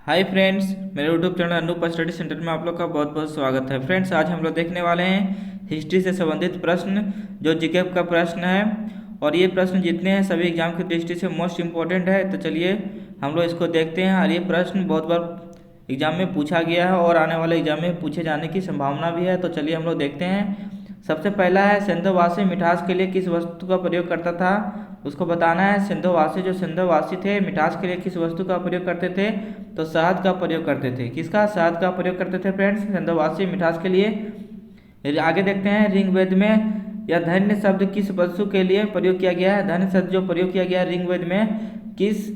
हाय friends, मेरे YouTube channel Anoop study centre में आप लोग का बहुत बहुत स्वागत है। फ्रेंड्स, आज हम लोग देखने वाले हैं हिस्ट्री से संबंधित प्रश्न, जो जीके का प्रश्न है। और ये प्रश्न जितने हैं सभी एग्जाम की दृष्टि से मोस्ट इम्पोर्टेंट है। तो चलिए हम लोग इसको देखते हैं। और ये प्रश्न बहुत बार एग्जाम में पूछा गया है और आने वाले एग्जाम में पूछे जाने की संभावना भी है। तो चलिए हम लोग देखते हैं। सबसे पहला है, सिंधुवासी मिठास के लिए किस वस्तु का प्रयोग करता था, उसको बताना है। सिंधुवासी थे, मिठास के लिए किस वस्तु का प्रयोग करते थे, तो शहद का प्रयोग करते थे। किसका? शहद का प्रयोग करते थे फ्रेंड्स, सिंधुवासी मिठास के लिए। आगे देखते हैं, ऋग्वेद में यह धन्य शब्द किस पशु के लिए प्रयोग किया गया है। धन्य शब्द जो प्रयोग किया गया है ऋग्वेद में, किस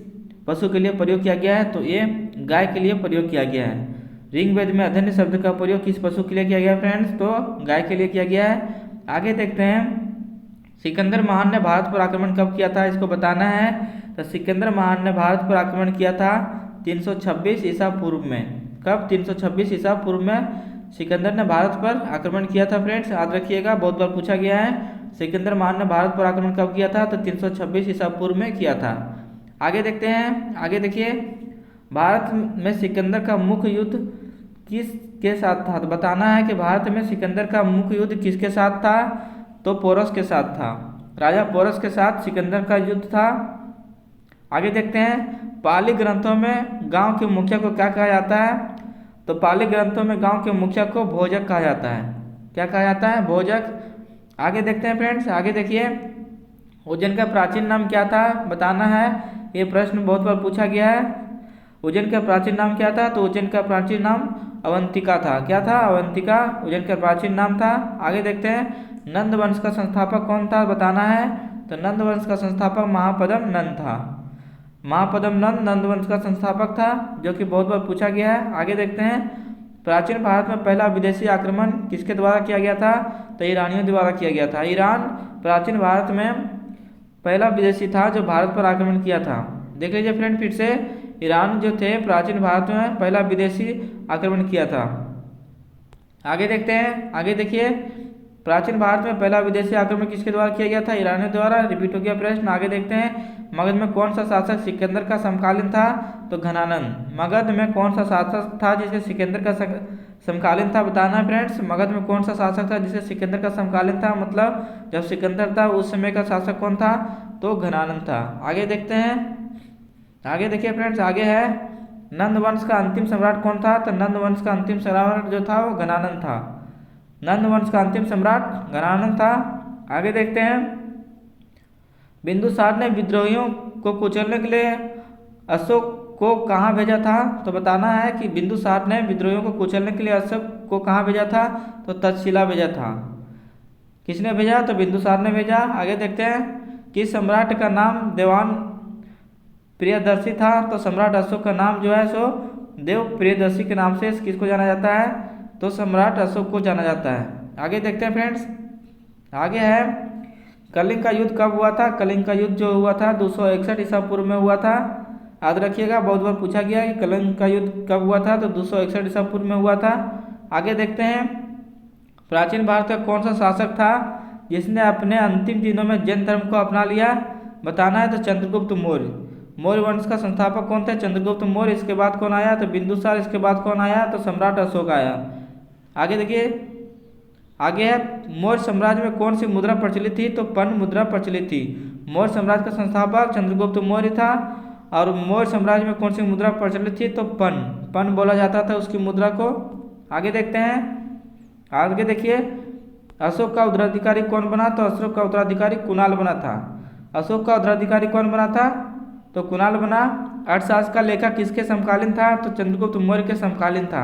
पशु के लिए प्रयोग किया गया है, तो ये गाय के लिए प्रयोग किया गया है। ऋग्वेद में अधन्य शब्द का प्रयोग किस पशु के लिए किया गया है फ्रेंड्स, तो गाय के लिए किया गया है। आगे देखते हैं, सिकंदर महान ने भारत पर आक्रमण कब किया था, इसको बताना है। तो सिकंदर महान ने भारत पर आक्रमण किया था 326 ईसा पूर्व में। कब? 326 ईसा पूर्व में सिकंदर ने भारत पर आक्रमण किया था फ्रेंड्स, याद रखिएगा, बहुत बार पूछा गया है। सिकंदर महान ने भारत पर आक्रमण कब किया था, तो 326 ईसा पूर्व में किया था। आगे देखते हैं, आगे देखिए, भारत में सिकंदर का मुख्य युद्ध किसके साथ था। तो बताना है कि भारत में सिकंदर का मुख्य युद्ध किसके साथ था, तो पोरस के साथ था। राजा पोरस के साथ सिकंदर का युद्ध था। आगे देखते हैं, पाली ग्रंथों में गांव के मुखिया को क्या कहा जाता है, तो पाली ग्रंथों में गांव के मुखिया को भोजक कहा जाता है। क्या कहा जाता है? भोजक। आगे देखते हैं फ्रेंड्स, आगे देखिए, उज्जैन का प्राचीन नाम क्या था, बताना है। ये प्रश्न बहुत बार पूछा गया है। उज्जैन का प्राचीन नाम क्या था, तो उज्जैन का प्राचीन नाम अवंतिका था। क्या था? अवंतिका उज्जैन का प्राचीन नाम था। आगे देखते हैं, नंद वंश का संस्थापक कौन था, बताना है। तो नंद वंश का संस्थापक महापद्म नंद था। महापद्म नंद नंद वंश का संस्थापक था, जो कि बहुत बार पूछा गया है। आगे देखते हैं, प्राचीन भारत में पहला विदेशी आक्रमण किसके द्वारा किया गया था, तो ईरानियों द्वारा किया गया था। ईरान प्राचीन भारत में पहला विदेशी था जो भारत पर आक्रमण किया था। देख लीजिए फ्रेंड, फिर से ईरान जो थे प्राचीन भारत में पहला विदेशी आक्रमण किया था। आगे देखते हैं, आगे देखिए, प्राचीन भारत में पहला विदेशी आक्रमण किसके द्वारा किया गया था, ईरानियों द्वारा। रिपीट हो गया प्रश्न। आगे देखते हैं, मगध में कौन सा शासक सिकंदर का समकालीन था, तो घनानंद। मगध में कौन सा शासक था जिसे सिकंदर का समकालीन था, बताना है फ्रेंड्स। मगध में कौन सा शासक था जिसे सिकंदर का समकालीन था, मतलब जब सिकंदर था उस समय का शासक कौन था, तो घनानंद था। आगे देखते हैं, आगे देखिए फ्रेंड्स, आगे है, नंद वंश का अंतिम सम्राट कौन था, तो नंद वंश का अंतिम सम्राट जो था वो घनानंद था। नंद वंश का अंतिम सम्राट घनानंद था। आगे देखते हैं, बिंदुसार ने विद्रोहियों को कुचलने के लिए अशोक को कहाँ भेजा था, तो बताना है कि बिंदुसार ने विद्रोहियों को कुचलने के लिए अशोक को कहाँ भेजा था, तो तक्षशिला भेजा था। किसने भेजा, तो बिंदुसार ने भेजा। आगे देखते हैं, किस सम्राट का नाम देवान प्रियदर्शी था, तो सम्राट अशोक का नाम जो है सो देव प्रियदर्शी के नाम से किसको जाना जाता है, तो सम्राट अशोक को जाना जाता है। आगे देखते हैं फ्रेंड्स, आगे है, कलिंग का युद्ध कब हुआ था। कलिंग का युद्ध जो हुआ था 261 ईसा पूर्व में हुआ था। याद रखिएगा, बहुत बार पूछा गया है कि कलिंग का युद्ध कब हुआ था, तो 261 ईसा पूर्व में हुआ था। आगे देखते हैं, प्राचीन भारत का कौन सा शासक था जिसने अपने अंतिम दिनों में जैन धर्म को अपना लिया, बताना है। तो चंद्रगुप्त मौर्य। मौर्य वंश का संस्थापक कौन थे, चंद्रगुप्त मौर्य। इसके बाद कौन आया, तो बिंदुसार। इसके बाद कौन आया, तो सम्राट अशोक आया। आगे देखिए, आगे है, मौर्य साम्राज्य में कौन सी मुद्रा प्रचलित थी, तो पर्ण मुद्रा प्रचलित थी। मौर्य साम्राज्य का संस्थापक चंद्रगुप्त मौर्य था। और मौर्य साम्राज्य में कौन सी मुद्रा प्रचलित थी, तो पर्ण बोला जाता था उसकी मुद्रा को। आगे देखते हैं, आगे देखिए, अशोक का उत्तराधिकारी कौन बना, तो अशोक का उत्तराधिकारी कुणाल बना था। अशोक का उत्तराधिकारी कौन बना था, तो कुणाल बना। अर्थशास्त्र का लेखक किसके समकालीन था, तो चंद्रगुप्त मौर्य के समकालीन था।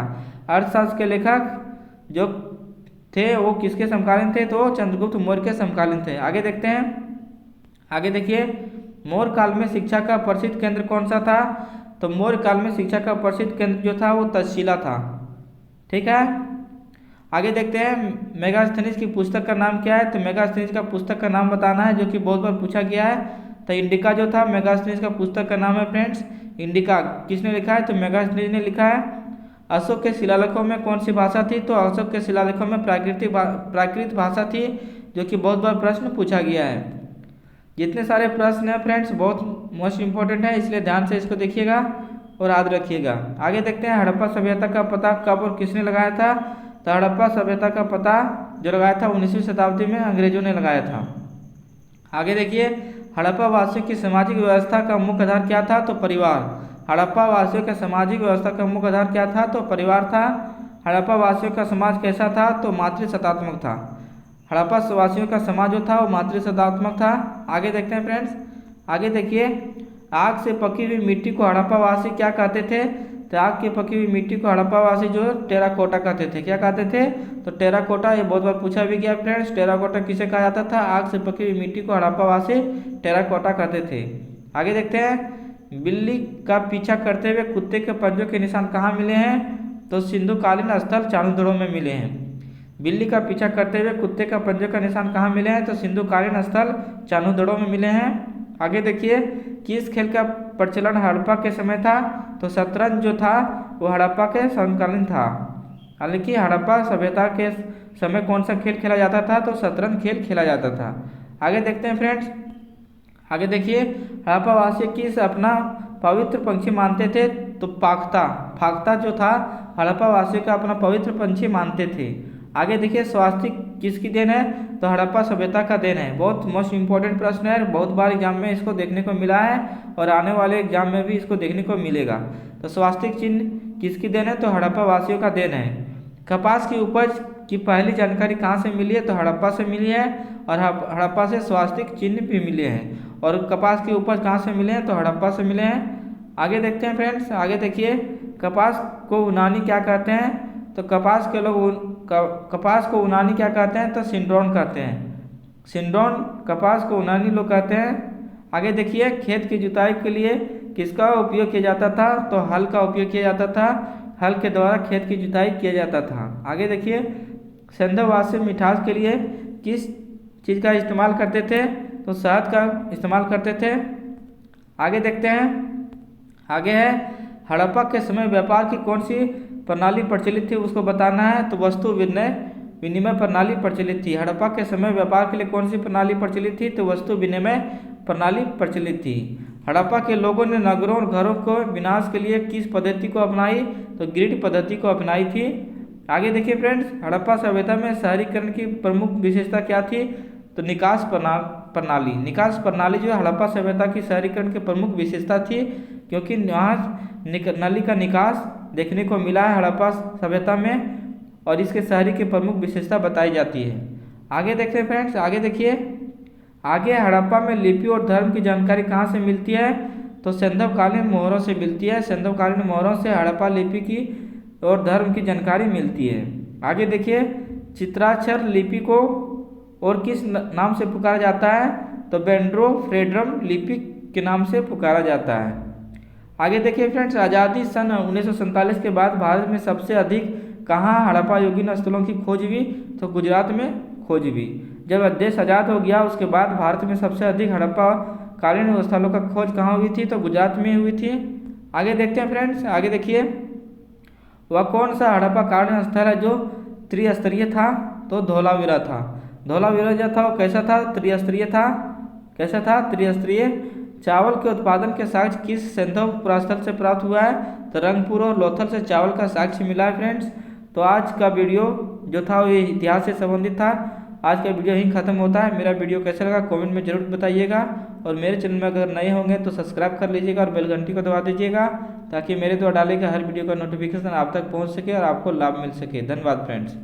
अर्थशास्त्र के लेखक जो थे वो किसके समकालीन थे, तो चंद्रगुप्त मौर्य के समकालीन थे। आगे देखते हैं, आगे देखिए, मौर्य काल में शिक्षा का प्रसिद्ध केंद्र कौन सा था, तो मौर्य काल में शिक्षा का प्रसिद्ध केंद्र जो था वो तक्षशिला था। ठीक है। आगे देखते हैं, मेगास्थनीज की पुस्तक का नाम क्या है, तो मेगास्थनीज का पुस्तक का नाम बताना है, जो कि बहुत बार पूछा गया है। तो इंडिका जो था मेगास्थनीज का पुस्तक का नाम है फ्रेंड्स, इंडिका। किसने लिखा है, तो मेगास्थनीज ने लिखा है। अशोक के शिलालेखों में कौन सी भाषा थी, तो अशोक के शिलालेखों में प्राकृत भाषा थी, जो कि बहुत बार प्रश्न पूछा गया है। जितने सारे प्रश्न हैं फ्रेंड्स बहुत मोस्ट इंपॉर्टेंट है, इसलिए ध्यान से इसको देखिएगा। और याद रखिएगा। आगे देखते हैं हड़प्पा सभ्यता का पता कब और किसने लगाया था। तो हड़प्पा सभ्यता का पता जो लगाया था 19वीं शताब्दी में अंग्रेजों ने लगाया था। आगे देखिए हड़प्पा वासियों की सामाजिक व्यवस्था का मुख्य आधार क्या था। तो परिवार। हड़प्पा वासियों का सामाजिक व्यवस्था का मुख्य आधार क्या था। तो परिवार था। हड़प्पा वासियों का समाज कैसा था। तो मातृसत्तात्मक था। हड़प्पा वासियों का समाज जो था वो मातृसत्तात्मक था। आगे देखते हैं फ्रेंड्स। आगे देखिए आग से पकी हुई मिट्टी को हड़प्पावासी क्या कहते थे। तो आग की पकी हुई मिट्टी को हड़प्पावासी जो टेराकोटा कहते थे। क्या कहते थे। तो टेराकोटा। ये बहुत बार पूछा भी गया फ्रेंड्स। टेराकोटा किसे कहा जाता था। आग से पकी हुई मिट्टी को हड़प्पावासी टेराकोटा कहते थे। आगे देखते हैं बिल्ली का पीछा करते हुए कुत्ते के पंजों के निशान कहाँ मिले हैं। तो सिंधुकालीन स्थल चाणूदड़ों में मिले हैं। बिल्ली का पीछा करते हुए कुत्ते का पंजे का निशान कहाँ मिले हैं। तो सिंधुकालीन स्थल चाणूदड़ों में मिले हैं। आगे देखिए किस खेल का प्रचलन हड़प्पा के समय था। तो शतरंज जो था वो हड़प्पा के समकालीन था। हालांकि हड़प्पा सभ्यता के समय कौन सा खेल खेला जाता था। तो शतरंज खेल खेला जाता था। आगे देखते हैं फ्रेंड्स। आगे देखिए हड़प्पा वासी किस अपना पवित्र पंछी मानते थे। तो फाख्ता। फाख्ता जो था हड़प्पा वासियों का अपना पवित्र पंछी मानते थे। आगे देखिए स्वास्तिक किसकी देन है। तो हड़प्पा सभ्यता का देन है। बहुत मोस्ट इंपॉर्टेंट प्रश्न है। बहुत बार एग्जाम में इसको देखने को मिला है और आने वाले एग्जाम में भी इसको देखने को मिलेगा। तो स्वास्तिक चिन्ह किसकी देन है। तो हड़प्पा वासियों का देन है। कपास की उपज की पहली जानकारी कहाँ से मिली है। तो हड़प्पा से मिली है और हड़प्पा से स्वास्तिक चिन्ह भी मिले हैं। और कपास की उपज कहाँ से मिले हैं। तो हड़प्पा से मिले हैं। आगे देखते हैं फ्रेंड्स। आगे देखिए कपास को यूनानी क्या कहते हैं। तो कपास को यूनानी क्या कहते हैं। तो सिंड्रोन कहते हैं। सिंड्रोन कपास को यूनानी लोग कहते हैं। आगे देखिए खेत की जुताई के लिए किसका उपयोग किया जाता था। तो हल का उपयोग किया जाता था। हल के द्वारा खेत की जुताई किया जाता था। आगे देखिए सिंधुवासी मिठास के लिए किस चीज़ का इस्तेमाल करते थे। तो शहद का इस्तेमाल करते थे। आगे देखते हैं। आगे है हड़प्पा के समय व्यापार की कौन सी प्रणाली प्रचलित थी उसको बताना है। तो वस्तु विनिमय प्रणाली प्रचलित थी। हड़प्पा के समय व्यापार के लिए कौन सी प्रणाली प्रचलित थी। तो वस्तु विनिमय प्रणाली प्रचलित थी। हड़प्पा के लोगों ने नगरों और घरों को विनाश के लिए किस पद्धति को अपनाई। तो ग्रिड पद्धति को अपनाई थी। आगे देखिए फ्रेंड्स हड़प्पा सभ्यता में शहरीकरण की प्रमुख विशेषता क्या थी। तो निकास प्रणाली। निकास प्रणाली जो हड़प्पा सभ्यता की शहरीकरण की प्रमुख विशेषता थी क्योंकि वहाँ नली का निकास देखने को मिला है हड़प्पा सभ्यता में और इसके शहरी की प्रमुख विशेषता बताई जाती है। आगे देखते हैं फ्रेंड्स। आगे देखिए आगे हड़प्पा में लिपि और धर्म की जानकारी कहाँ से मिलती है। तो सैंधवकालीन मोहरों से मिलती है। सैंधवकालीन मोहरों से हड़प्पा लिपि की और धर्म की जानकारी मिलती है। आगे देखिए चित्राक्षर लिपि को और किस नाम से पुकारा जाता है। तो बेंड्रोफ्रेड्रम लिपि के नाम से पुकारा जाता है। आगे देखिए फ्रेंड्स आज़ादी सन 1947 के बाद भारत में सबसे अधिक कहाँ हड़प्पा युगीन स्थलों की खोज हुई। तो गुजरात में खोज हुई। जब देश आज़ाद हो गया उसके बाद भारत में सबसे अधिक हड़प्पा कालीन स्थलों का खोज कहाँ हुई थी। तो गुजरात में हुई थी। आगे देखते हैं फ्रेंड्स। आगे देखिए वह कौन सा हड़प्पा कालीन स्थल है जो त्रिस्तरीय था। तो धोलावीरा था। धोलावीरा जो था वो कैसा था। त्रिस्तरीय था। कैसा था। त्रिस्तरीय। चावल के उत्पादन के साक्ष्य किस सैंधव पुरास्थल से प्राप्त हुआ है। तो रंगपुर और लोथल से चावल का साक्ष्य मिला है फ्रेंड्स। तो आज का वीडियो जो था वो इतिहास से संबंधित था। आज का वीडियो यहीं खत्म होता है। मेरा वीडियो कैसा लगा कमेंट में जरूर बताइएगा और मेरे चैनल में अगर नए होंगे तो सब्सक्राइब कर लीजिएगा और बेल घंटी को दबा दीजिएगा ताकि मेरे द्वारा डाले गए हर वीडियो का नोटिफिकेशन आप तक पहुँच सके और आपको लाभ मिल सके। धन्यवाद फ्रेंड्स।